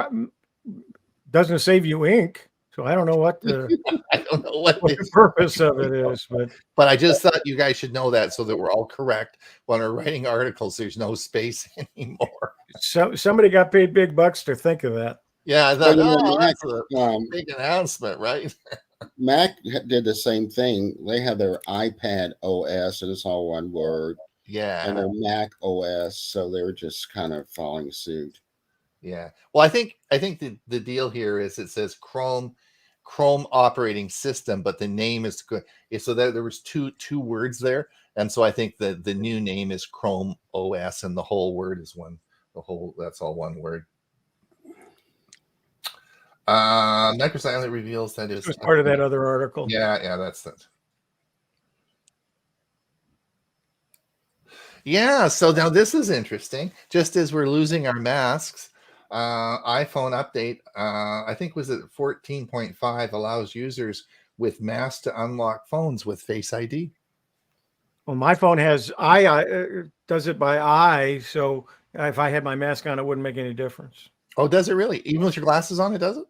B: doesn't save you ink. So I don't know what
A: I don't know what
B: the purpose of it is,
A: but I just thought you guys should know that, so that we're all correct when we're writing articles. There's no space anymore.
B: So somebody got paid big bucks to think of that.
A: Yeah, I thought, that's
C: a
A: big announcement, right?
C: Mac did the same thing. They have their iPad OS, and it's all one word.
A: Yeah,
C: and their Mac OS, so they were just kind of following suit.
A: Yeah. Well, I think the deal here is it says Chrome operating system, but the name is good. So there was two words there, and so I think the new name is Chrome OS, and the whole word is one. That's all one word. Microsoft only reveals that
B: it was part of that other article.
A: Yeah, that's it. Yeah. So now this is interesting. Just as we're losing our masks. iPhone update, I think was it 14.5, allows users with masks to unlock phones with Face ID.
B: Well, my phone has does it by eye, so if I had my mask on, it wouldn't make any difference.
A: Oh, does it really? Even with your glasses on, it does it?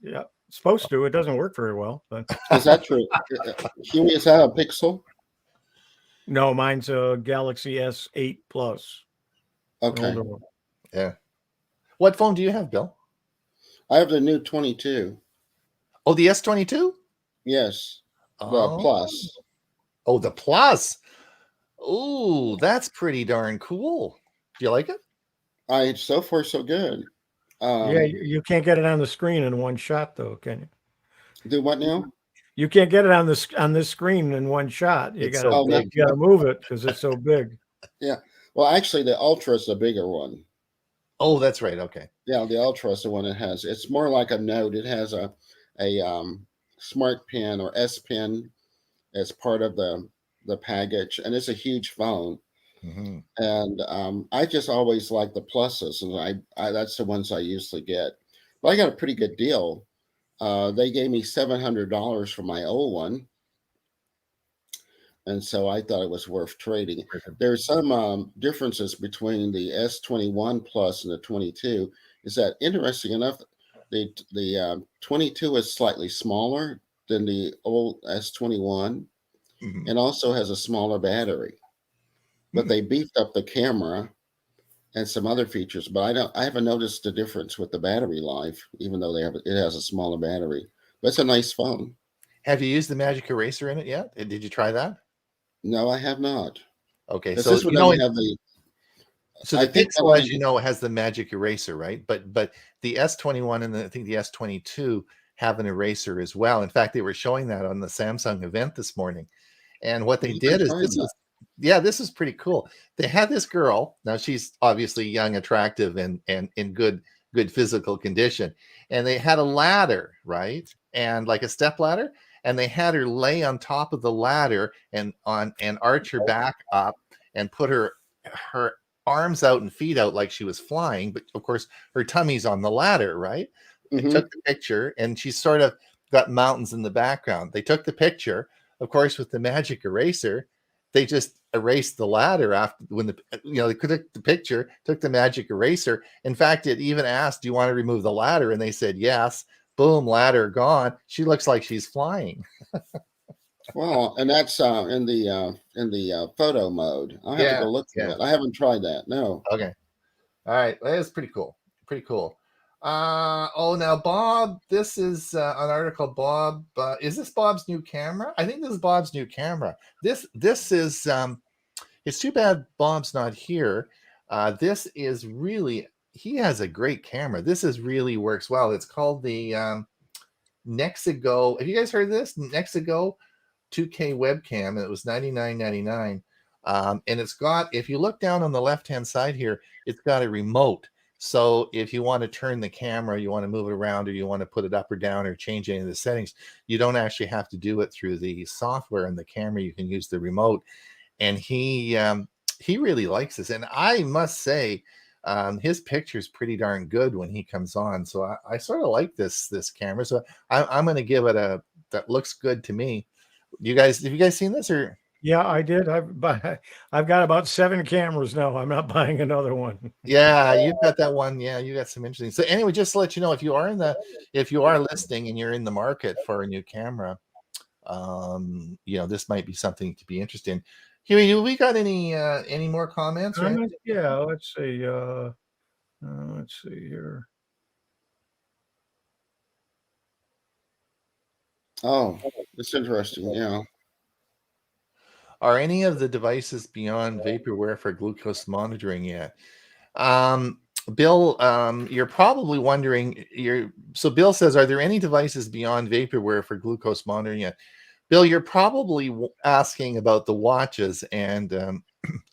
B: Yeah, it's supposed to. It doesn't work very well, but
C: is that true? Huey, is that a Pixel?
B: No, mine's a Galaxy S8 Plus.
C: Okay.
A: Yeah. What phone do you have, Bill?
C: I have the new 22.
A: Oh, the S22?
C: Yes. The Plus.
A: Oh, the Plus. Oh, that's pretty darn cool. Do you like it?
C: So far so good.
B: Yeah, you can't get it on the screen in one shot, though, can you?
C: Do what now?
B: You can't get it on this screen in one shot. You got to move it because it's so big.
C: Yeah. Well, actually, the Ultra is the bigger one.
A: Oh, that's right. Okay.
C: Yeah, the Ultra is the one it has. It's more like a Note. It has a Smart Pen or S Pen as part of the package, and it's a huge phone.
A: Mm-hmm.
C: And I just always like the Pluses, and I that's the ones I usually get. But I got a pretty good deal. They gave me $700 for my old one, and so I thought it was worth trading. There's some differences between the S21 Plus and the 22. Is that interesting enough? The 22 is slightly smaller than the old S21, and also has a smaller battery. But they beefed up the camera and some other features. But I haven't noticed the difference with the battery life, even though it has a smaller battery. But it's a nice phone.
A: Have you used the Magic Eraser in it yet? Did you try that?
C: No, I have not.
A: Okay,
C: so this one doesn't have
A: So
C: I
A: the
C: think
A: Pixel, as you know, has the magic eraser, right? But the S21 and I think the S22 have an eraser as well. In fact, they were showing that on the Samsung event this morning. And what they did is this is pretty cool. They had this girl. Now she's obviously young, attractive, and in good physical condition. And they had a ladder, right? And like a step ladder, and they had her lay on top of the ladder and arch her back up and put her arms out and feet out like she was flying, but of course her tummy's on the ladder, right? They took the picture, and she's sort of got mountains in the background. They took the picture, of course, with the magic eraser. They just erased the ladder after when they took the picture, took the magic eraser. In fact, it even asked, "Do you want to remove the ladder?" And they said yes. Boom, ladder gone. She looks like she's flying.
C: Well, and that's in the photo mode. I'll have to go look for that. I haven't tried that. No.
A: Okay. All right. That's pretty cool. Pretty cool. Now Bob, this is an article. Bob, is this Bob's new camera? I think this is Bob's new camera. This is it's too bad Bob's not here. This is really, he has a great camera. This is really works well. It's called the Nexigo. Have you guys heard of this? Nexigo 2K webcam, and it was $99.99. And it's got, if you look down on the left-hand side here, it's got a remote. So if you want to turn the camera, you want to move it around, or you want to put it up or down or change any of the settings, you don't actually have to do it through the software in the camera. You can use the remote. And he really likes this. And I must say, his picture's pretty darn good when he comes on. So I sort of like this camera. So I'm going to give it that looks good to me. Have you guys seen this? Or
B: yeah, I did. I've got about 7 cameras now. I'm not buying another one.
A: Yeah, you've got that one. Yeah, you got some interesting. So anyway, just to let you know, if you are listening and you're in the market for a new camera, this might be something to be interested in. Huey, we got any more comments? Right?
B: Yeah, let's see. Let's see here.
C: Oh, that's interesting. Yeah.
A: Are any of the devices beyond vaporware for glucose monitoring yet? Bill, you're probably wondering. So Bill says, are there any devices beyond vaporware for glucose monitoring yet? Bill, you're probably asking about the watches, and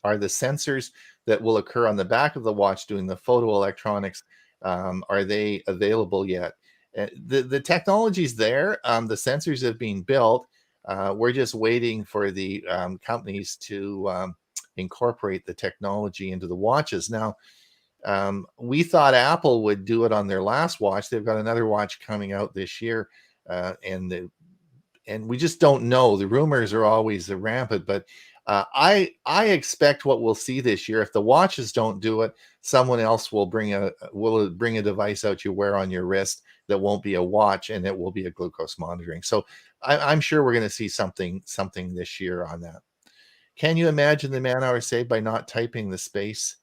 A: are the sensors that will occur on the back of the watch doing the photoelectronics, are they available yet? The technology's there. The sensors have been built. We're just waiting for the companies to incorporate the technology into the watches. Now, we thought Apple would do it on their last watch. They've got another watch coming out this year, and we just don't know. The rumors are always rampant, but I expect what we'll see this year, if the watches don't do it, someone else will bring a device out you wear on your wrist that won't be a watch, and it will be a glucose monitoring. So I'm sure we're going to see something this year on that. Can you imagine the man hour saved by not typing the space?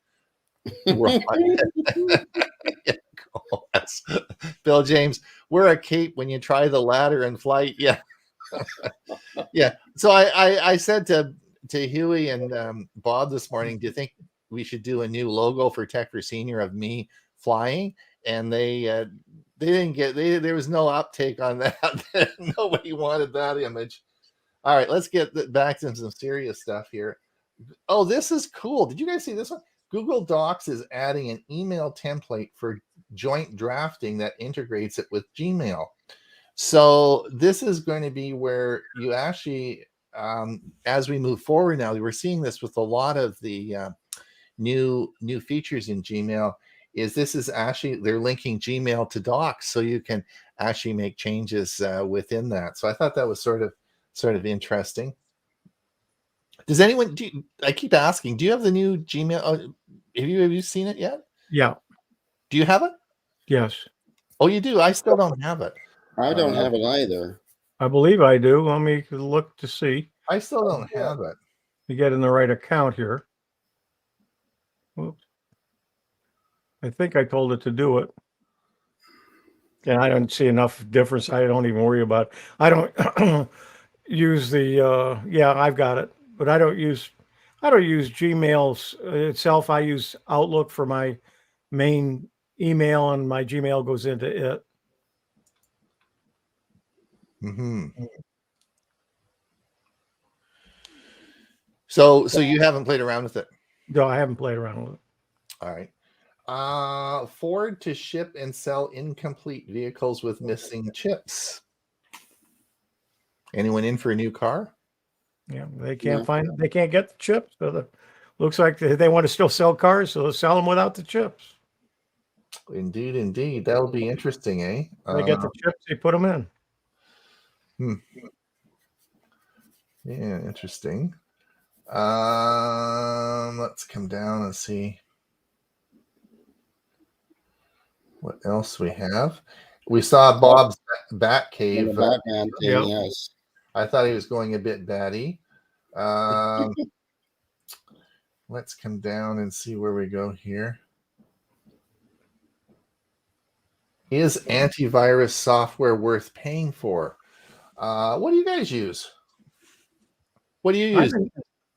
A: Bill James, wear a cape when you try the ladder in flight. Yeah. Yeah. So I said to Huey and Bob this morning, do you think we should do a new logo for Tech for Senior of me flying? And they didn't get, there was no uptake on that. Nobody wanted that image. All right, let's get back to some serious stuff here. Oh, this is cool. Did you guys see this one? Google Docs is adding an email template for joint drafting that integrates it with Gmail. So this is going to be where you actually, as we move forward now, we're seeing this with a lot of the new features in Gmail. This is actually, they're linking Gmail to Docs, so you can actually make changes within that. So I thought that was sort of interesting. Does anyone? I keep asking. Do you have the new Gmail? Oh, have you seen it yet?
B: Yeah.
A: Do you have it?
B: Yes.
A: Oh, you do. I still don't have it.
C: I don't have it either.
B: I believe I do. Let me look to see.
A: I still don't have it.
B: You get in the right account here. Oops. I think I told it to do it. And I don't see enough difference. I don't even worry about it. I don't use the, yeah, I've got it, but I don't use I don't use Gmail itself. I use Outlook for my main email, and my Gmail goes into it.
A: Mm-hmm. So you haven't played around with it?
B: No, I haven't played around with it.
A: All right. Ford to ship and sell incomplete vehicles with missing chips. Anyone in for a new car?
B: Yeah, they can't they can't get the chips. So looks like they want to still sell cars, so they'll sell them without the chips.
A: Indeed. That'll be interesting, eh?
B: They get the chips, they put them in.
A: Yeah, interesting. Let's come down and see what else we have. We saw Bob's Batcave.
C: Batman thing, yes.
A: I thought he was going a bit batty. Let's come down and see where we go here. Is antivirus software worth paying for? What do you guys use? What do you use?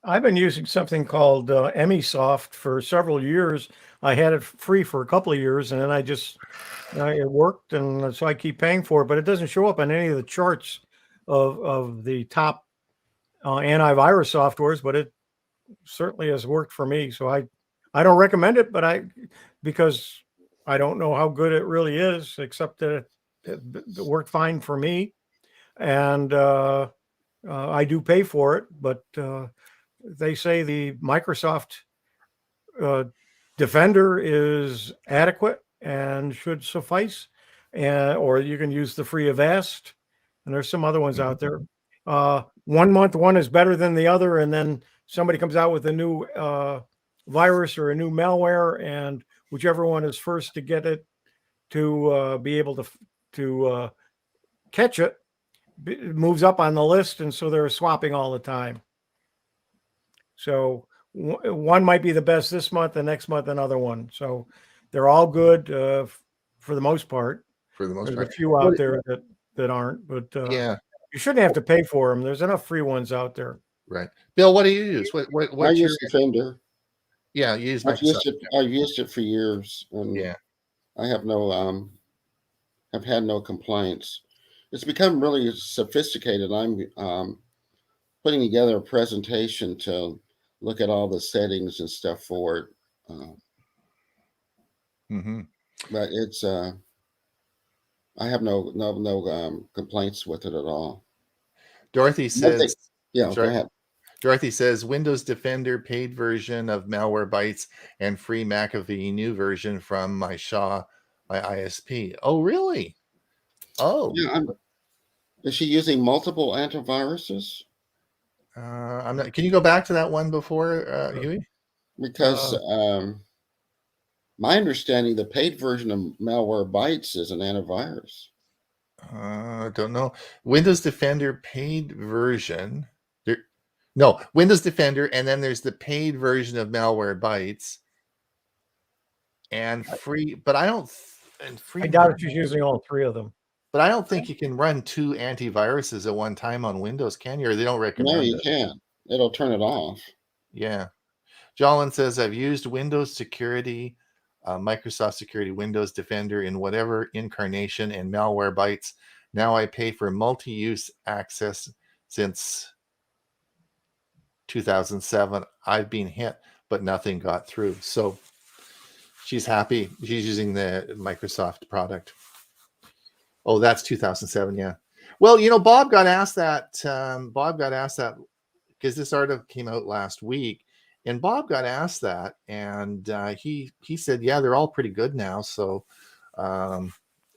B: I've been using something called Emisoft for several years. I had it free for a couple of years, and then it worked, and so I keep paying for it. But it doesn't show up on any of the charts of the top antivirus softwares. But it certainly has worked for me. So I don't recommend it, but because I don't know how good it really is, except that it worked fine for me, and I do pay for it. But they say the Microsoft Defender is adequate and should suffice, or you can use the free Avast, and there's some other ones out there. 1 month one is better than the other, and then somebody comes out with a new virus or a new malware, and whichever one is first to get it to be able to catch it moves up on the list, and so they're swapping all the time. So one might be the best this month, the next month another one. So they're all good for the most part.
A: For the most
B: There's
A: part,
B: a few out there that aren't, but
A: yeah,
B: you shouldn't have to pay for them. There's enough free ones out there.
A: right. Bill, what do you use?
C: I use Defender.
A: Yeah, you use
C: Microsoft. I've used it for years, and
A: yeah,
C: I have I've had no complaints. It's become really sophisticated. I'm putting together a presentation to look at all the settings and stuff for it. But it's I have no complaints with it at all.
A: Dorothy says,
C: "Yeah, go ahead."
A: Dorothy says, Windows Defender paid version of Malwarebytes and free McAfee new version from my ISP. Oh, really? Oh,
C: yeah. Is she using multiple antiviruses?
A: I'm not. Can you go back to that one before, Huey?
C: Because my understanding, the paid version of Malwarebytes is an antivirus.
A: I don't know. Windows Defender paid version. No, Windows Defender, and then there's the paid version of Malwarebytes and free. But I don't. And free.
B: I doubt if she's using all three of them.
A: But I don't think you can run 2 antiviruses at one time on Windows, can you? Or they don't recommend it.
C: No, you can't. It'll turn it off.
A: Yeah. Jolin says, I've used Windows Security, Microsoft Security, Windows Defender in whatever incarnation, and Malwarebytes. Now I pay for multi-use access since 2007. I've been hit, but nothing got through. So she's happy. She's using the Microsoft product. Oh, that's 2007. Yeah. Well, Bob got asked that. Because this article came out last week, and Bob got asked that, and he said, yeah, they're all pretty good now. So, and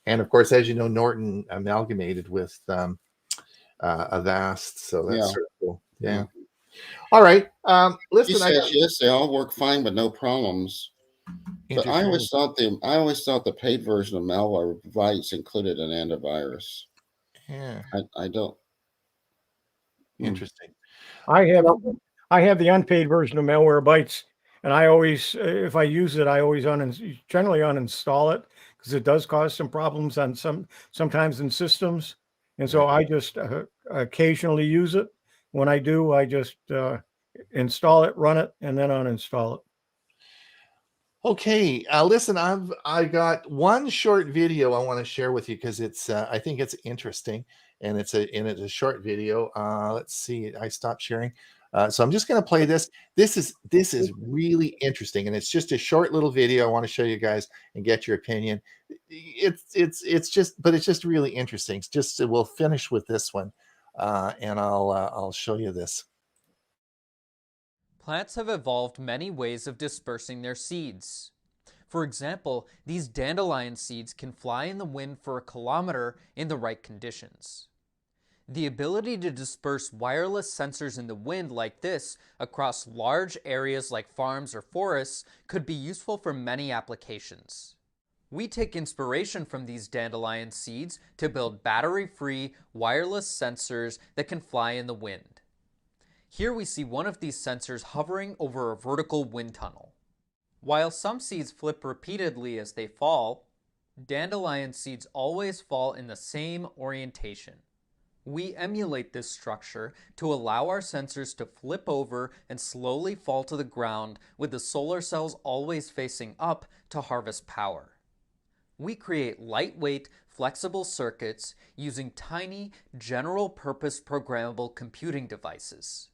A: of course, as you know, Norton amalgamated with Avast, so that's sort of cool. Yeah. All right. Listen,
C: he says, yes, they all work fine, but no problems. But I always thought the paid version of Malwarebytes included an antivirus.
A: Yeah.
C: I don't.
A: Interesting.
B: I have the unpaid version of Malwarebytes, and I always, if I use it, I always generally uninstall it because it does cause some problems on sometimes in systems, and so I just occasionally use it. When I do, I just install it, run it, and then uninstall it.
A: Okay, listen, I got one short video I want to share with you because it's I think it's interesting, and it's a short video. Let's see, I stopped sharing, so I'm just going to play this. This is really interesting, and it's just a short little video. I want to show you guys and get your opinion. It's just, but it's just really interesting. It's just we'll finish with this one, and I'll show you this.
E: Plants have evolved many ways of dispersing their seeds. For example, these dandelion seeds can fly in the wind for a kilometer in the right conditions. The ability to disperse wireless sensors in the wind like this across large areas like farms or forests could be useful for many applications. We take inspiration from these dandelion seeds to build battery-free wireless sensors that can fly in the wind. Here we see one of these sensors hovering over a vertical wind tunnel. While some seeds flip repeatedly as they fall, dandelion seeds always fall in the same orientation. We emulate this structure to allow our sensors to flip over and slowly fall to the ground with the solar cells always facing up to harvest power. We create lightweight, flexible circuits using tiny, general-purpose programmable computing devices.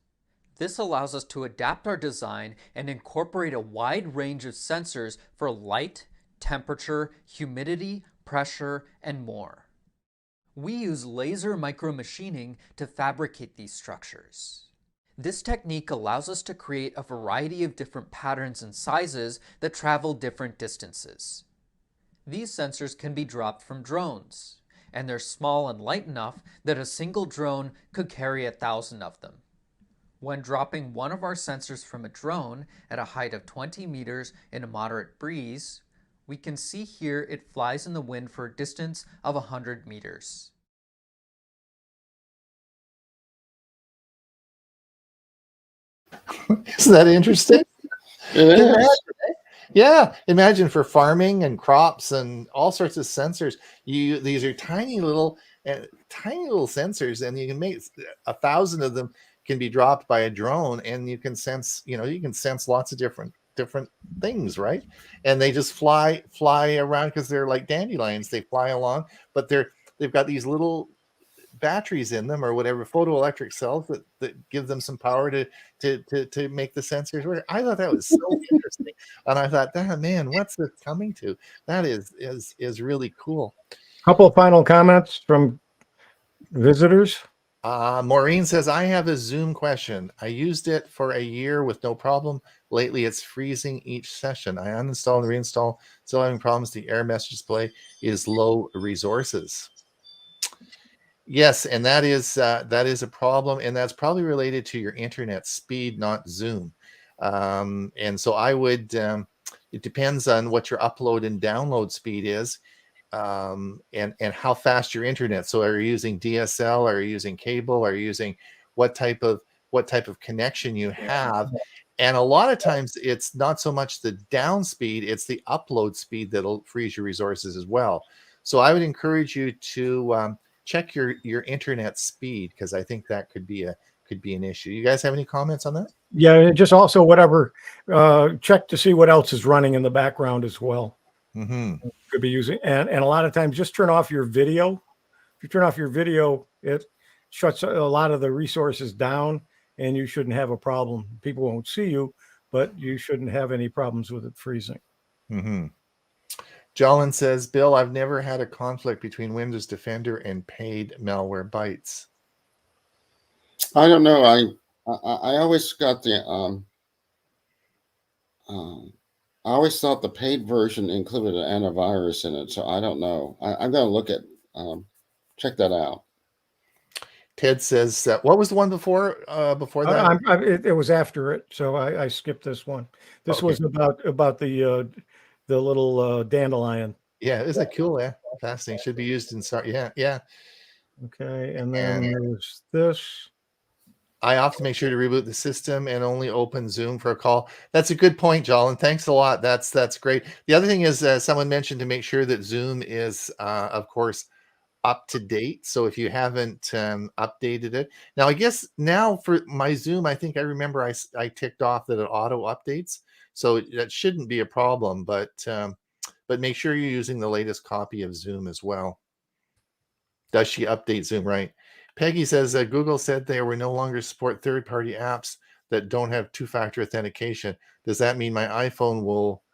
E: This allows us to adapt our design and incorporate a wide range of sensors for light, temperature, humidity, pressure, and more. We use laser micromachining to fabricate these structures. This technique allows us to create a variety of different patterns and sizes that travel different distances. These sensors can be dropped from drones, and they're small and light enough that a single drone could carry 1,000 of them. When dropping one of our sensors from a drone at a height of 20 meters in a moderate breeze, we can see here it flies in the wind for a distance of 100 meters.
A: Isn't that interesting?
C: It is.
A: Yeah, imagine for farming and crops and all sorts of sensors. These are tiny little sensors, and you can make 1,000 of them can be dropped by a drone, and you can sense lots of different things, right? And they just fly around because they're like dandelions. They fly along, but they've got these little batteries in them or whatever, photoelectric cells that give them some power to make the sensors work. I thought that was so interesting, and I thought, man, what's this coming to? That is really cool.
B: Couple of final comments from visitors.
A: Maureen says, I have a Zoom question. I used it for a year with no problem. Lately, it's freezing each session. I uninstall and reinstall, still having problems. The error message display is low resources. Yes, and that is a problem, and that's probably related to your internet speed, not Zoom. And so I would, it depends on what your upload and download speed is. And how fast your internet. So are you using DSL? Are you using cable? Are you using what type of connection you have? And a lot of times it's not so much the down speed, it's the upload speed that'll freeze your resources as well. So I would encourage you to check your internet speed, because I think that could be an issue. You guys have any comments on that?
B: Yeah, and just also whatever, check to see what else is running in the background as well.
A: Mm-hmm.
B: Could be using, and a lot of times just turn off your video. If you turn off your video, it shuts a lot of the resources down, and you shouldn't have a problem. People won't see you, but you shouldn't have any problems with it freezing.
A: Mm-hmm. Jolin says, Bill, I've never had a conflict between Windows Defender and paid Malwarebytes.
C: I don't know. I always got the I always thought the paid version included an antivirus in it, so I don't know. I'm going to look at check that out.
A: Ted says, what was the one before that?
B: It was after it, so I skipped this one. This was about the little dandelion.
A: Yeah, isn't that cool? Yeah, fascinating. Should be used in yeah.
B: Okay, and then there's this.
A: I often make sure to reboot the system and only open Zoom for a call. That's a good point, Jolin. Thanks a lot. That's great. The other thing is, someone mentioned to make sure that Zoom is, of course, up to date. So if you haven't updated it, now I guess now for my Zoom, I think I remember I ticked off that it auto updates, so that shouldn't be a problem. But make sure you're using the latest copy of Zoom as well. Does she update Zoom? Right. Peggy says that Google said they will no longer support third-party apps that don't have two-factor authentication. Does that mean my iPhone will?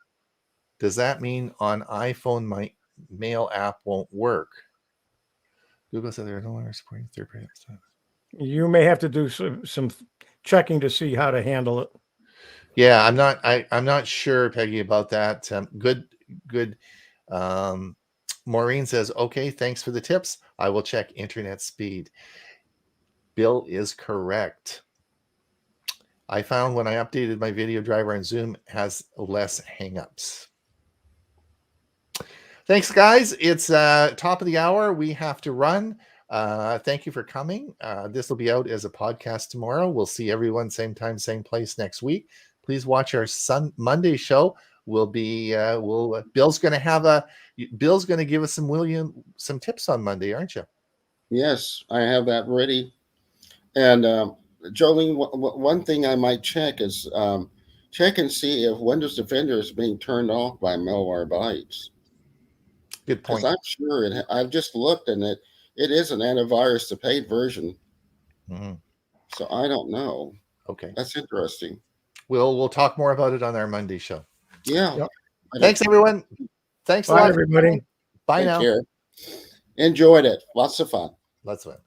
A: Does that mean on iPhone my Mail app won't work? Google said they're no longer supporting third-party apps.
B: You may have to do some checking to see how to handle it.
A: Yeah, I'm not sure, Peggy, about that. Good. Maureen says, okay, thanks for the tips. I will check internet speed. Bill is correct. I found when I updated my video driver on Zoom has less hangups. Thanks, guys. It's top of the hour. We have to run. Thank you for coming. This will be out as a podcast tomorrow. We'll see everyone same time, same place next week. Please watch our Monday show. Bill's going to give us some tips on Monday, aren't you?
C: Yes, I have that ready. And Jolene, one thing I might check is check and see if Windows Defender is being turned off by Malwarebytes.
A: Good point.
C: I'm sure I've just looked, and it is an antivirus, the paid version.
A: Mm-hmm.
C: So I don't know.
A: Okay,
C: that's interesting.
A: We'll talk more about it on our Monday show.
C: Yeah.
B: Yep.
A: Thanks, everyone. Thanks a
B: Bye,
A: lot,
B: everybody.
A: Bye
C: Take
A: now.
C: care. Enjoyed it. Lots of fun.
A: Lots of fun.